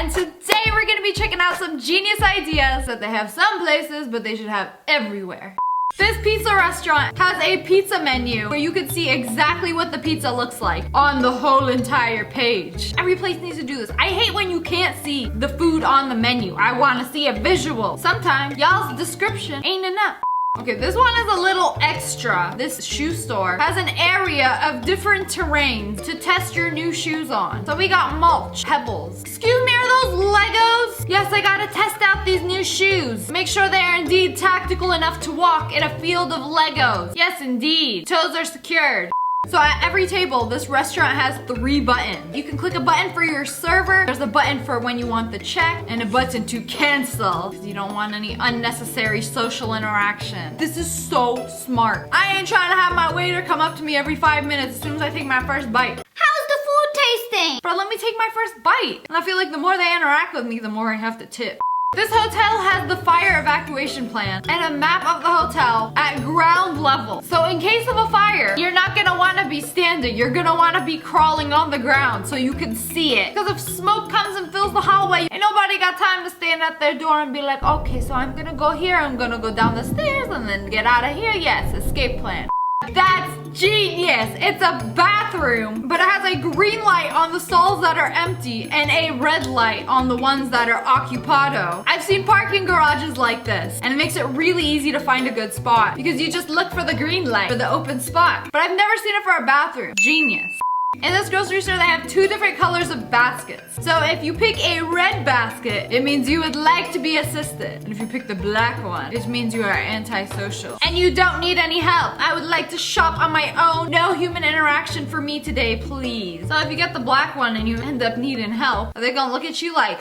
and today we're gonna be checking out some genius ideas that they have some places, but they should have everywhere. This pizza restaurant has a pizza menu where you can see exactly what the pizza looks like on the whole entire page. Every place needs to do this. I hate when you can't see the food on the menu. I want to see a visual. Sometimes y'all's description ain't enough. Okay, this one is a little extra. This shoe store has an area of different terrains to test your new shoes on. So we got mulch, pebbles. Excuse me, are those Legos? Yes, I gotta test out these new shoes. Make sure they are indeed tactical enough to walk in a field of Legos. Yes, indeed. Toes are secured. So at every table, this restaurant has 3 buttons. You can click a button for your server, there's a button for when you want the check, and a button to cancel, because you don't want any unnecessary social interaction. This is so smart. I ain't trying to have my waiter come up to me every 5 minutes as soon as I take my first bite. How's the food tasting? Bro, let me take my first bite. And I feel like the more they interact with me, the more I have to tip. This hotel has the fire evacuation plan and a map of the hotel at ground level. So in case of a fire, you're not gonna wanna be standing. You're gonna wanna be crawling on the ground so you can see it. Because if smoke comes and fills the hallway, ain't nobody got time to stand at their door and be like, okay, so I'm gonna go here, I'm gonna go down the stairs and then get out of here. Yes, escape plan. That's genius! It's a bathroom, but it has a green light on the stalls that are empty and a red light on the ones that are occupado. I've seen parking garages like this, and it makes it really easy to find a good spot because you just look for the green light for the open spot. But I've never seen it for a bathroom. Genius. In this grocery store, they have 2 different colors of baskets. So if you pick a red basket, it means you would like to be assisted. And if you pick the black one, it means you are antisocial. And you don't need any help. I would like to shop on my own. No human interaction for me today, please. So if you get the black one and you end up needing help, are they gonna look at you like,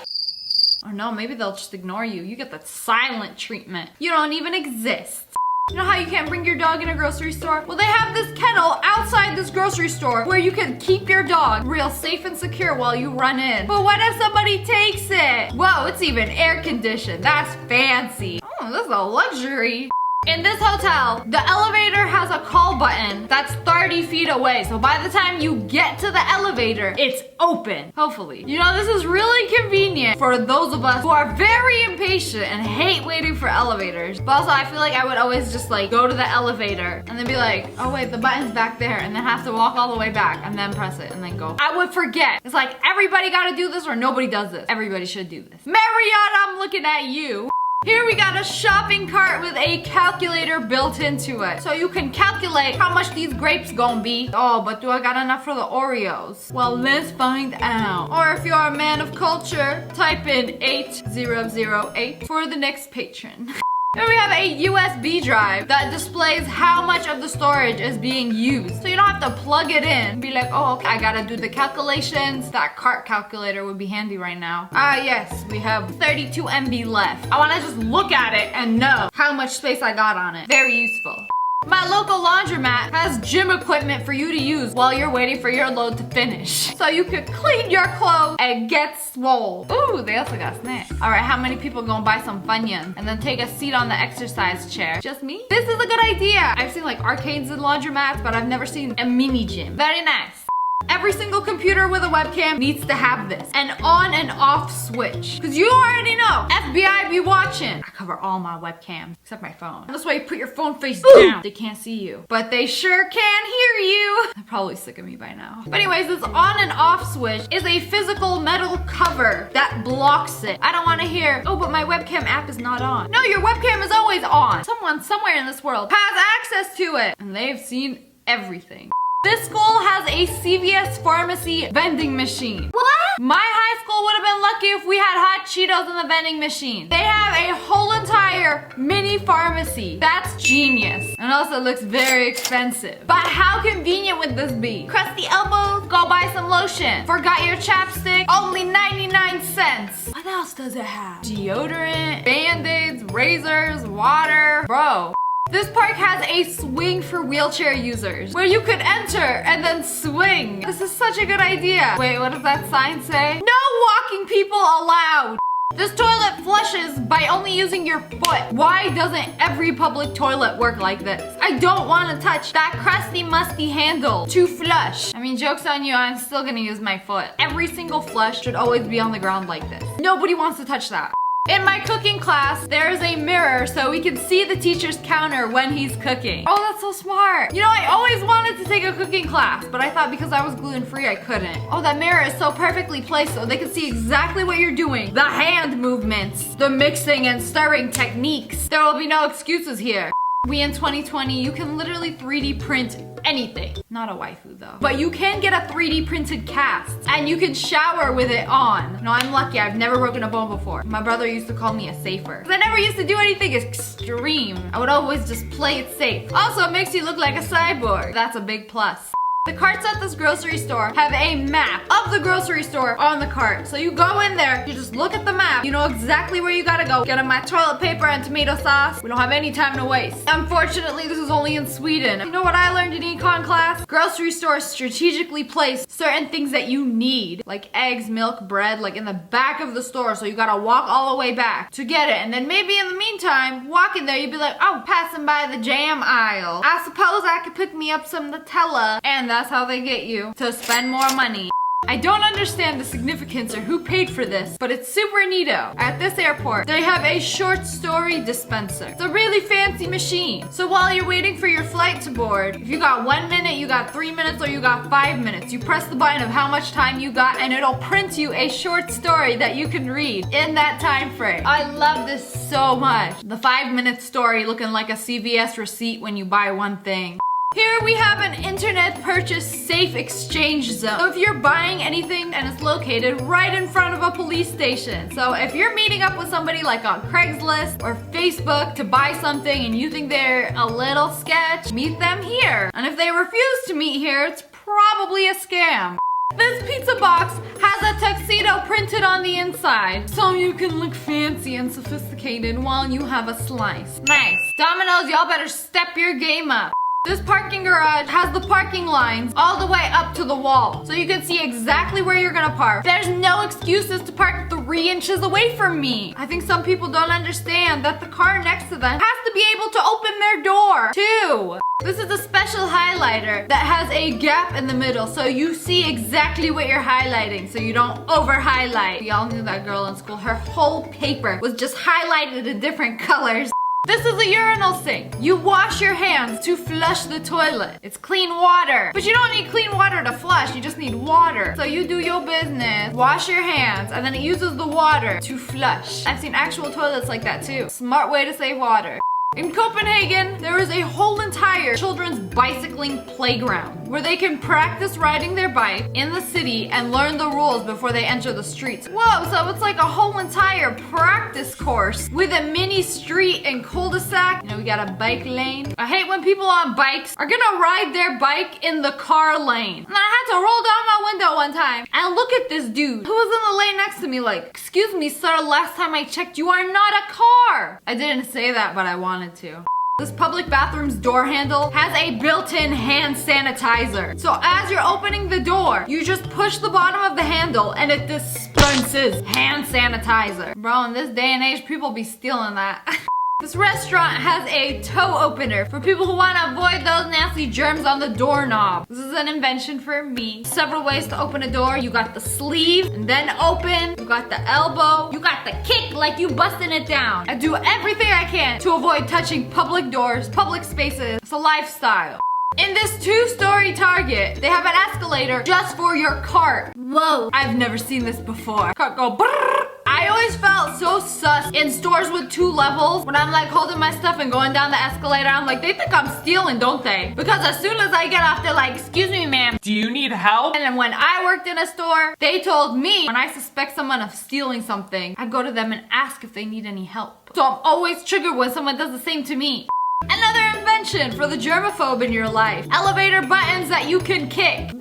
or no, maybe they'll just ignore you. You get the silent treatment. You don't even exist. You know how you can't bring your dog in a grocery store? Well, they have this kennel outside this grocery store where you can keep your dog real safe and secure while you run in. But what if somebody takes it? Whoa, it's even air conditioned. That's fancy. Oh, this is a luxury. In this hotel, the elevator has a call button that's 30 feet away. So by the time you get to the elevator, it's open. Hopefully. You know, this is really convenient for those of us who are very impatient and hate waiting for elevators. But also, I feel like I would always just like go to the elevator and then be like, oh wait, the button's back there, and then have to walk all the way back and then press it and then go. I would forget. It's like everybody gotta do this or nobody does this. Everybody should do this. Marriott, I'm looking at you. Here we got a shopping cart with a calculator built into it. So you can calculate how much these grapes gonna be. Oh, but do I got enough for the Oreos? Well, let's find out. Or if you're a man of culture, type in 8008 for the next patron. Here we have a USB drive that displays how much of the storage is being used. So you don't have to plug it in and be like, oh, okay, I gotta do the calculations. That cart calculator would be handy right now. Yes, we have 32 MB left. I wanna just look at it and know how much space I got on it. Very useful. My local laundromat has gym equipment for you to use while you're waiting for your load to finish. So you could clean your clothes and get swole. Ooh, they also got snacks. All right, how many people gonna buy some Funyuns and then take a seat on the exercise chair? Just me? This is a good idea. I've seen like arcades and laundromats, but I've never seen a mini gym. Very nice. Every single computer with a webcam needs to have this. An on and off switch. Because you already know, FBI be watching. I cover all my webcams, except my phone. This way you put your phone face down. They can't see you. But they sure can hear you. They're probably sick of me by now. But anyways, this on and off switch is a physical metal cover that blocks it. I don't want to hear, oh, but my webcam app is not on. No, your webcam is always on. Someone somewhere in this world has access to it. And they've seen everything. This school has a CVS pharmacy vending machine. What? My high school would have been lucky if we had hot Cheetos in the vending machine. They have a whole entire mini pharmacy. That's genius. And also looks very expensive. But how convenient would this be? Crusty elbows, go buy some lotion. Forgot your chapstick? Only 99 cents. What else does it have? Deodorant, Band-Aids, razors, water. Bro. This park has a swing for wheelchair users where you could enter and then swing. This is such a good idea. Wait, what does that sign say? No walking people allowed. This toilet flushes by only using your foot. Why doesn't every public toilet work like this? I don't want to touch that crusty, musty handle to flush. I mean, joke's on you, I'm still gonna use my foot. Every single flush should always be on the ground like this. Nobody wants to touch that. In my cooking class, there is a mirror so we can see the teacher's counter when he's cooking. Oh, that's so smart. You know, I always wanted to take a cooking class, but I thought because I was gluten-free, I couldn't. Oh, that mirror is so perfectly placed so they can see exactly what you're doing. The hand movements, the mixing and stirring techniques. There will be no excuses here. We in 2020, you can literally 3D print anything. Not a waifu though. But you can get a 3D printed cast and you can shower with it on. No, I'm lucky. I've never broken a bone before. My brother used to call me a safer. Because I never used to do anything extreme. I would always just play it safe. Also, it makes you look like a cyborg. That's a big plus. The carts at this grocery store have a map of the grocery store on the cart. So you go in there, you just look at the map, you know exactly where you gotta go. Get my toilet paper and tomato sauce. We don't have any time to waste. Unfortunately, this is only in Sweden. You know what I learned in econ class? Grocery stores strategically place certain things that you need, like eggs, milk, bread, like in the back of the store. So you gotta walk all the way back to get it. And then maybe in the meantime, walking there, you'd be like, oh, passing by the jam aisle. I suppose I could pick me up some Nutella. And that's how they get you to spend more money. I don't understand the significance or who paid for this, but it's super neato. At this airport, they have a short story dispenser. It's a really fancy machine. So while you're waiting for your flight to board, if you got 1 minute, you got 3 minutes, or you got 5 minutes, you press the button of how much time you got and it'll print you a short story that you can read in that time frame. I love this so much. The 5-minute story looking like a CVS receipt when you buy one thing. Here we have an internet purchase safe exchange zone. So if you're buying anything and it's located right in front of a police station. So if you're meeting up with somebody like on Craigslist or Facebook to buy something and you think they're a little sketch, meet them here. And if they refuse to meet here, it's probably a scam. This pizza box has a tuxedo printed on the inside, so you can look fancy and sophisticated while you have a slice. Nice. Domino's, y'all better step your game up. This parking garage has the parking lines all the way up to the wall, so you can see exactly where you're gonna park. There's no excuses to park 3 inches away from me. I think some people don't understand that the car next to them has to be able to open their door, too. This is a special highlighter that has a gap in the middle, so you see exactly what you're highlighting, so you don't over-highlight. Y'all knew that girl in school. Her whole paper was just highlighted in different colors. This is a urinal sink. You wash your hands to flush the toilet. It's clean water. But you don't need clean water to flush, you just need water. So you do your business, wash your hands, and then it uses the water to flush. I've seen actual toilets like that too. Smart way to save water. In Copenhagen, there is a whole entire children's bicycling playground where they can practice riding their bike in the city and learn the rules before they enter the streets. Whoa, so it's like a whole entire practice course with a mini street and cul-de-sac. You know, we got a bike lane. I hate when people on bikes are gonna ride their bike in the car lane. And I had to roll down my window one time and look at this dude who was in the lane next to me like, excuse me, sir, last time I checked, you are not a car. I didn't say that, but I wanted to. This public bathroom's door handle has a built-in hand sanitizer. So as you're opening the door, you just push the bottom of the handle and it dispenses hand sanitizer. Bro, in this day and age, people be stealing that. This restaurant has a toe opener for people who want to avoid those nasty germs on the doorknob. This is an invention for me. Several ways to open a door. You got the sleeve and then open. You got the elbow. You got the kick like you busting it down. I do everything I can to avoid touching public doors, public spaces. It's a lifestyle. In this 2-story Target, they have an escalator just for your cart. Whoa, I've never seen this before. Cart go brrrr. I always felt so sus in stores with 2 levels when I'm like holding my stuff and going down the escalator. I'm like, they think I'm stealing, don't they? Because as soon as I get off, they're like, excuse me, ma'am, Do you need help? and then when I worked in a store, they told me when I suspect someone of stealing something, I go to them and ask if they need any help. So I'm always triggered when someone does the same to me. Another invention for the germaphobe in your life. Elevator buttons that you can kick.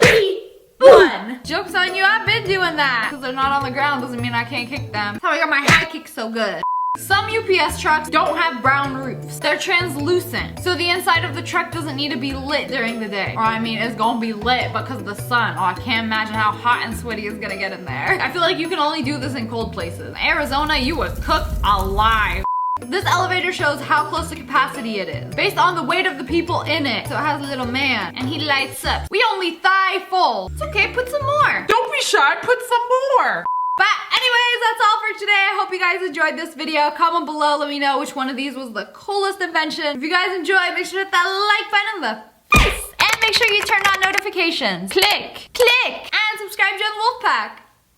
One. Joke's on you, I've been doing that. Because they're not on the ground doesn't mean I can't kick them. That's how I got my high kick so good. Some UPS trucks don't have brown roofs. They're translucent. So the inside of the truck doesn't need to be lit during the day. Or I mean, it's gonna be lit because of the sun. Oh, I can't imagine how hot and sweaty it's gonna get in there. I feel like you can only do this in cold places. Arizona, you were cooked alive. This elevator shows how close to capacity it is, based on the weight of the people in it. So it has a little man, and he lights up. We only thigh full. It's okay, put some more. Don't be shy, put some more. But anyways, that's all for today. I hope you guys enjoyed this video. Comment below, let me know which one of these was the coolest invention. If you guys enjoyed, make sure to hit that like button in the face. And make sure you turn on notifications. Click, and subscribe to the Wolfpack.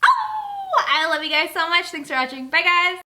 Oh, I love you guys so much. Thanks for watching. Bye guys.